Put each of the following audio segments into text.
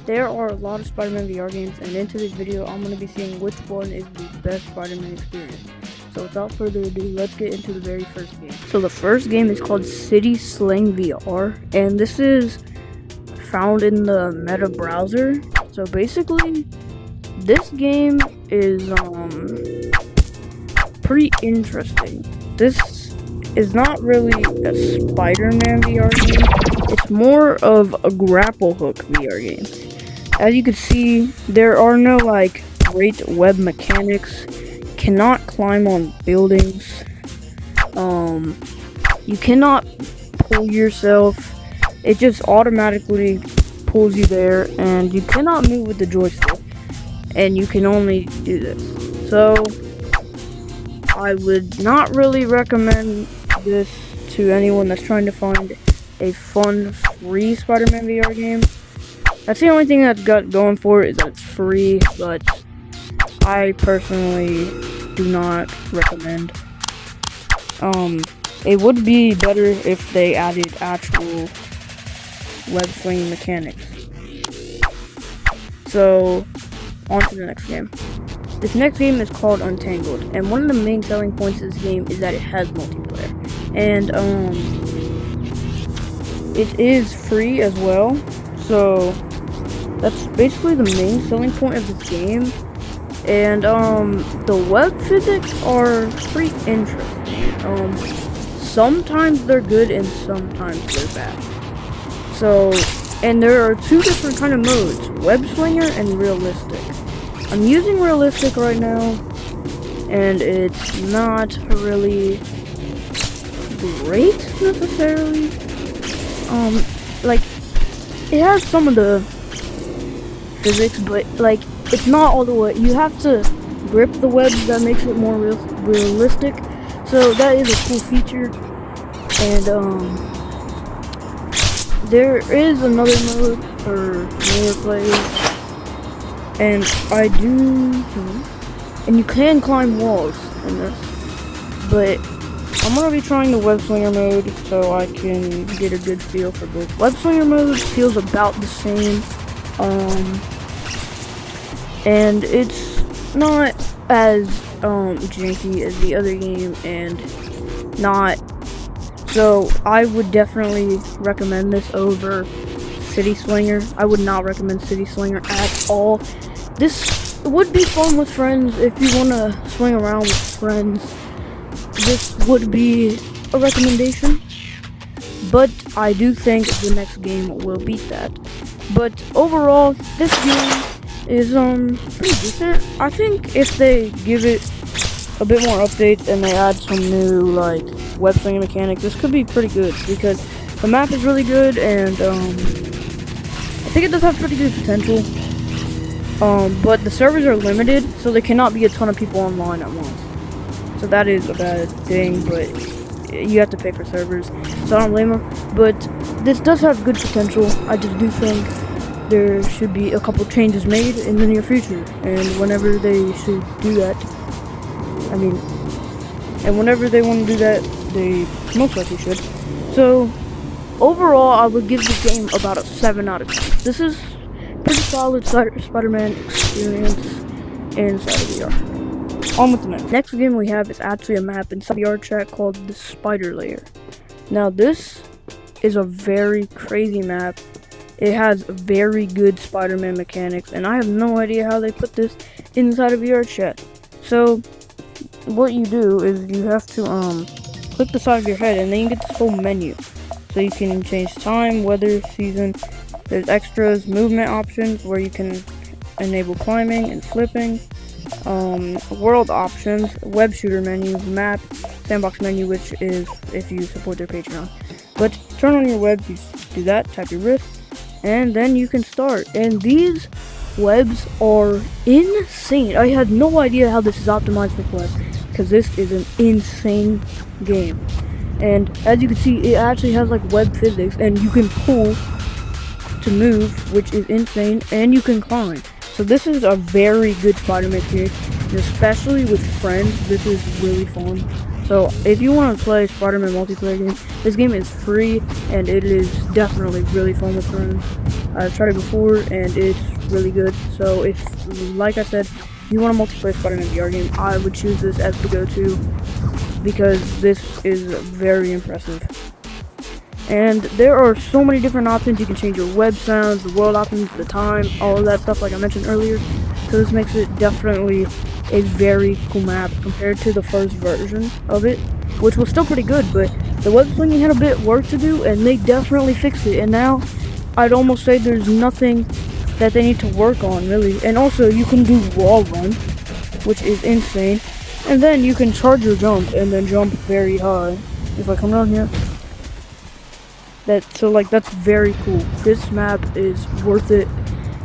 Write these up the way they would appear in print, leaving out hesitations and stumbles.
There are a lot of Spider-Man VR games, and in today's video, I'm going to be seeing which one is the best Spider-Man experience. So without further ado, let's get into the very first game. So the first game is called City Sling VR, and this is found in the Meta browser. So basically, this game is pretty interesting. This is not really a Spider-Man VR game. It's more of a grapple hook VR game. As you can see, there are no great web mechanics. Cannot climb on buildings. You cannot pull yourself. It just automatically pulls you there, and you cannot move with the joystick. And you can only do this. So I would not really recommend this to anyone that's trying to find a fun, free Spider-Man VR game. That's the only thing that's got going for it, is that it's free, but I personally do not recommend. It would be better if they added actual web swinging mechanics. So, on to the next game. This next game is called Untangled, and one of the main selling points of this game is that it has multiplayer. And, it is free as well, so that's basically the main selling point of this game. And the web physics are pretty interesting. Sometimes they're good and sometimes they're bad. So, and there are two different kind of modes: web slinger and realistic. I'm using realistic right now, and it's not really great necessarily. It has some of the physics, but it's not all the way. You have to grip the webs, that makes it more realistic. So that is a cool feature. And there is another mode for player players, and and you can climb walls in this, but I'm gonna be trying the web slinger mode so I can get a good feel for both. Web slinger mode feels about the same, and it's not as janky as the other game, and not. So I would definitely recommend this over City Slinger. I would not recommend City Slinger at all. This would be fun with friends if you want to swing around with friends. This would be a recommendation, but I do think the next game will beat that. But overall, this game is pretty decent. I think if they give it a bit more updates and they add some new web swinging mechanics, this could be pretty good, because the map is really good, and I think it does have pretty good potential. But the servers are limited, so there cannot be a ton of people online at once. So that is a bad thing, but you have to pay for servers, so I don't blame them. But this does have good potential. I just do think there should be a couple changes made in the near future, and whenever they should do that, and whenever they want to do that, they most likely should. So overall, I would give this game about a 7 out of 10. This is pretty solid Spider-Man experience inside of VR. On with the next game we have is actually a map inside VR chat called the Spider Lair. Now this is a very crazy map. It has very good Spider-Man mechanics, and I have no idea how they put this inside of VR chat. So what you do is you have to click the side of your head, and then you get this whole menu. So you can change time, weather, season. There's extras, movement options where you can enable climbing and flipping. World options, web shooter menu, map, sandbox menu, which is if you support their Patreon. But turn on your webs, you do that, tap your wrist, and then you can start. And these webs are insane. I had no idea how this is optimized for play, because this is an insane game. And as you can see, it actually has web physics, and you can pull to move, which is insane, and you can climb. So this is a very good Spider-Man experience, and especially with friends, this is really fun. So if you want to play Spider-Man multiplayer game, this game is free and it is definitely really fun with friends. I've tried it before and it's really good. So if, like I said, you want a multiplayer Spider-Man VR game, I would choose this as the go-to because this is very impressive. And there are so many different options. You can change your web sounds, the world options, the time, all of that stuff like I mentioned earlier. So this makes it definitely a very cool map compared to the first version of it, which was still pretty good, but the web slinging had a bit work to do, and they definitely fixed it. And now I'd almost say there's nothing that they need to work on, really. And also, you can do wall run, which is insane. And then you can charge your jump and then jump very high. If I come down here, that's very cool. This map is worth it.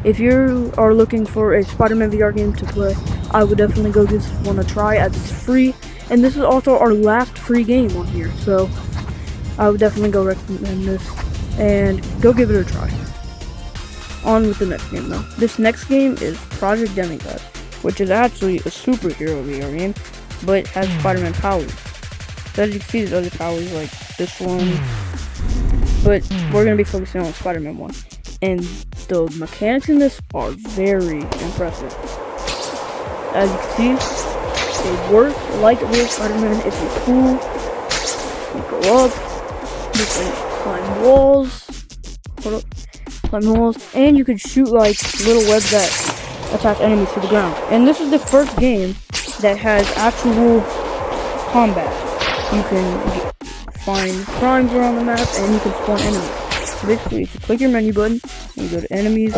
If you are looking for a Spider-Man VR game to play, I would definitely go give this one a try as it's free. And this is also our last free game on here, so I would definitely go recommend this and go give it a try. On with the next game though. This next game is Project Demigod, which is actually a superhero VR game, but has Spider-Man powers. So as you can see, there's other powers like this one, but we're going to be focusing on Spider-Man one. And the mechanics in this are very impressive. As you can see, they work like real Spider-Man. If you pull, you go up, you can climb walls, and you can shoot like little webs that attack enemies to the ground. And this is the first game that has actual combat. You can find crimes around the map, and you can spawn enemies. So basically, if you click your menu button, you go to enemies,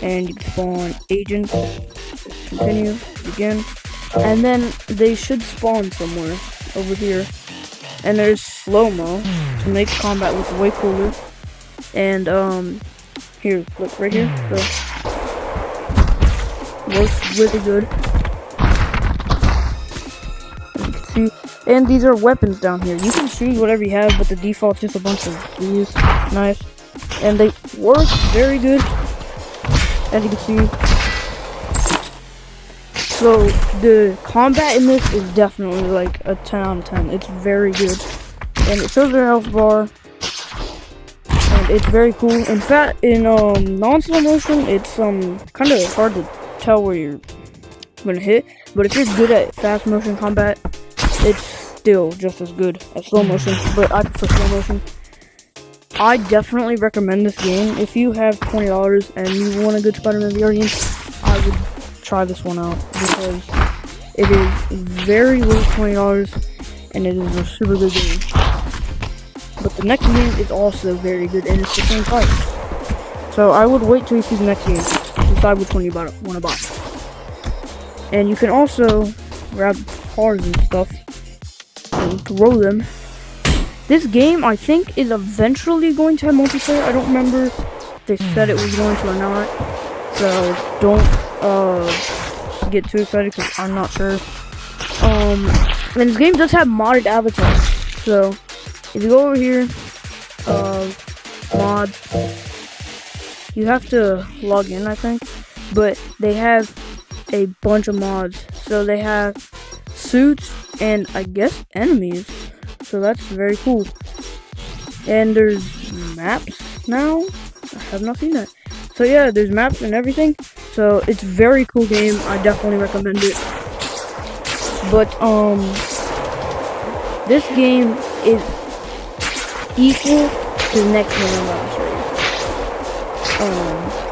and you can spawn agents, continue, begin, and then they should spawn somewhere over here. And there's slow-mo to make combat look way cooler. And here, look right here. So works really good. As you can see. And these are weapons down here. You can choose whatever you have, but the default's just a bunch of these. Nice. And they work very good, as you can see. So the combat in this is definitely like a 10 out of 10. It's very good. And it shows their health bar. And it's very cool. In fact, in non-slow motion, it's kind of hard to tell where you're gonna hit. But if you're good at fast motion combat, it's still just as good as slow motion. But I prefer slow motion. I definitely recommend this game. If you have $20 and you want a good Spider-Man VR game, I would try this one out because it is very worth $20 and it is a super good game. But the next game is also very good and it's the same price. So I would wait till you see the next game to decide which one you want to buy. And you can also grab cars and stuff and throw them. This game, I think, is eventually going to have multiplayer. I don't remember if they said it was going to or not. So don't get too excited because I'm not sure. And this game does have modded avatars. So if you go over here, mods, you have to log in, I think. But they have a bunch of mods. So they have suits and I guess enemies. So that's very cool. And there's maps now. I have not seen that. So yeah, there's maps and everything. So it's a very cool game. I definitely recommend it. But this game is equal to the next game I'm about to show you.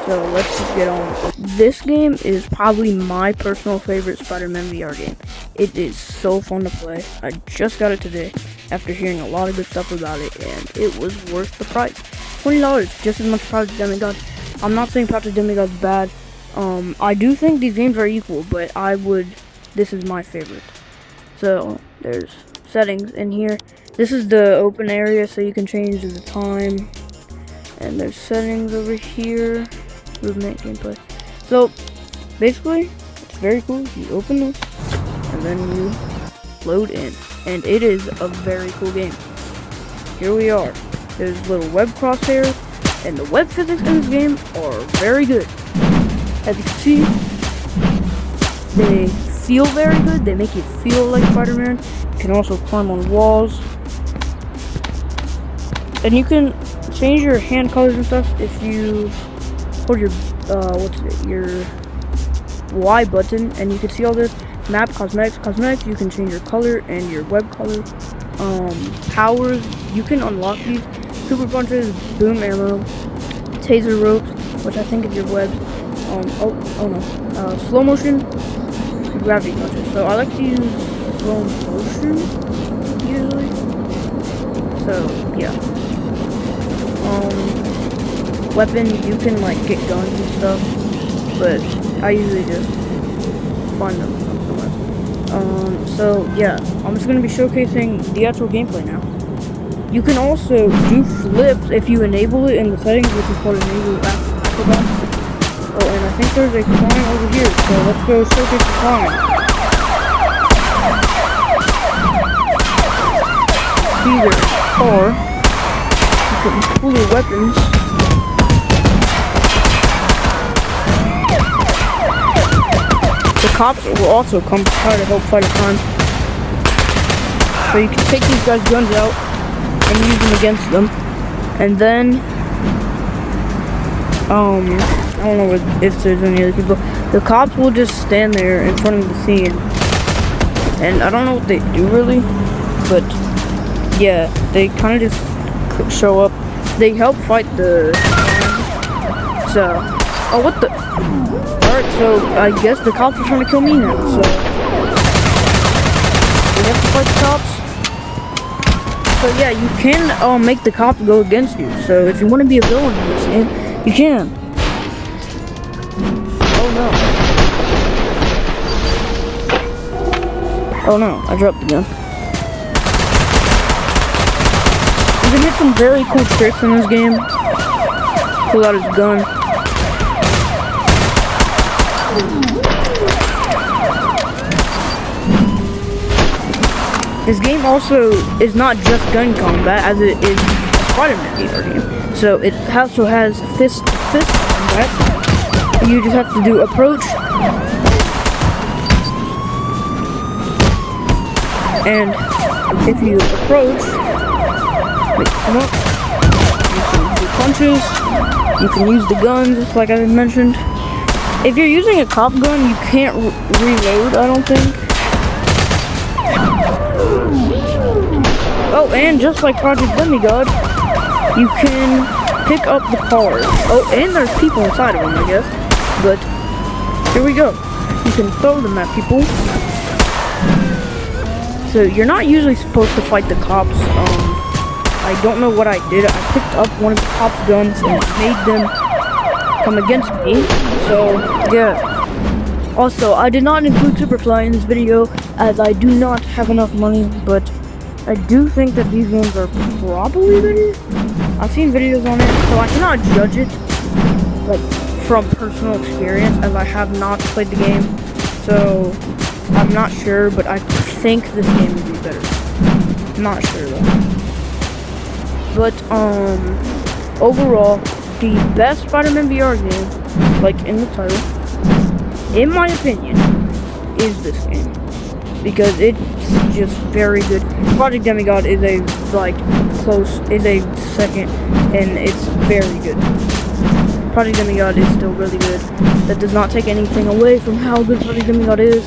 So let's just get on with it. This game is probably my personal favorite Spider-Man VR game. It is so fun to play. I just got it today after hearing a lot of good stuff about it, and it was worth the price. $20, just as much as Project Demigod. I'm not saying Project Demigod's bad. I do think these games are equal, but this is my favorite. So there's settings in here. This is the open area, so you can change the time. And there's settings over here. Movement, gameplay. So basically, it's very cool. You open this, and then you load in. And it is a very cool game. Here we are. There's little web crosshairs, and the web physics in this game are very good. As you can see, they feel very good. They make you feel like Spider-Man. You can also climb on walls. And you can change your hand colors and stuff if you hold your, your Y button, and you can see all this. Map, cosmetics, you can change your color and your web color. Powers, you can unlock these. Super punches, boom ammo, taser ropes, which I think is your webs. Slow motion, gravity punches. So I like to use slow motion usually. So yeah. Weapon, you can like get guns and stuff, but I usually just find them somewhere. So yeah, I'm just gonna be showcasing the actual gameplay now. You can also do flips if you enable it in the settings, which is called enable acrobat. Oh, and I think there's a climb over here, so let's go showcase the climb. See there's a car. You can pull your weapons. The cops will also come try to help fight a crime. So you can take these guys' guns out and use them against them. And then, I don't know if there's any other people. The cops will just stand there in front of the scene. And I don't know what they do really, but yeah, they kind of just show up. They help fight the crime. So, oh, what the? Alright, so I guess the cops are trying to kill me now, so we have to fight the cops. So yeah, you can make the cops go against you. So if you want to be a villain in this game, you can. Oh no, I dropped the gun. You can hit some very cool tricks in this game. Pull out his gun. This game also is not just gun combat, as it is a Spider-Man VR game. So it also has fist combat. You just have to do approach. And if you approach, wait, come up, you can do punches. You can use the guns, like I mentioned. If you're using a cop gun, you can't reload, I don't think. Oh, and just like Project Demigod, you can pick up the cars. Oh, and there's people inside of them, I guess. But here we go. You can throw them at people. So you're not usually supposed to fight the cops. I don't know what I did. I picked up one of the cops' guns and made them come against me. So yeah. Also, I did not include Superfly in this video as I do not have enough money, but I do think that these games are probably better. I've seen videos on it, so I cannot judge it like from personal experience as I have not played the game. So I'm not sure, but I think this game would be better. I'm not sure though. But overall, the best Spider-Man VR game, like in the title, in my opinion, is this game. Because it's just very good. Project Demigod is a second, and it's very good. Project Demigod is still really good. That does not take anything away from how good Project Demigod is.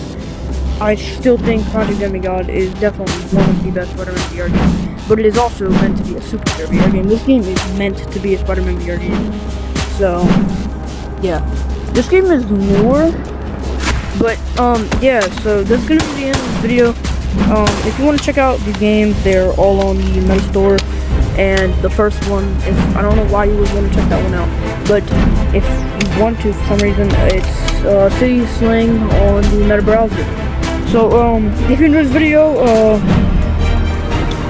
I still think Project Demigod is definitely one of the best Spider-Man VR games. But it is also meant to be a superhero VR game. This game is meant to be a Spider-Man VR game. So, yeah. This game is newer. But, yeah, so that's gonna be the end of this video. If you want to check out the games, they're all on the Meta Store. And the first one, I don't know why you would want to check that one out. But if you want to, for some reason, it's City Sling on the Meta browser. So, if you enjoyed this video,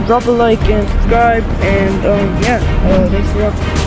drop a like and subscribe. And, yeah, thanks for watching.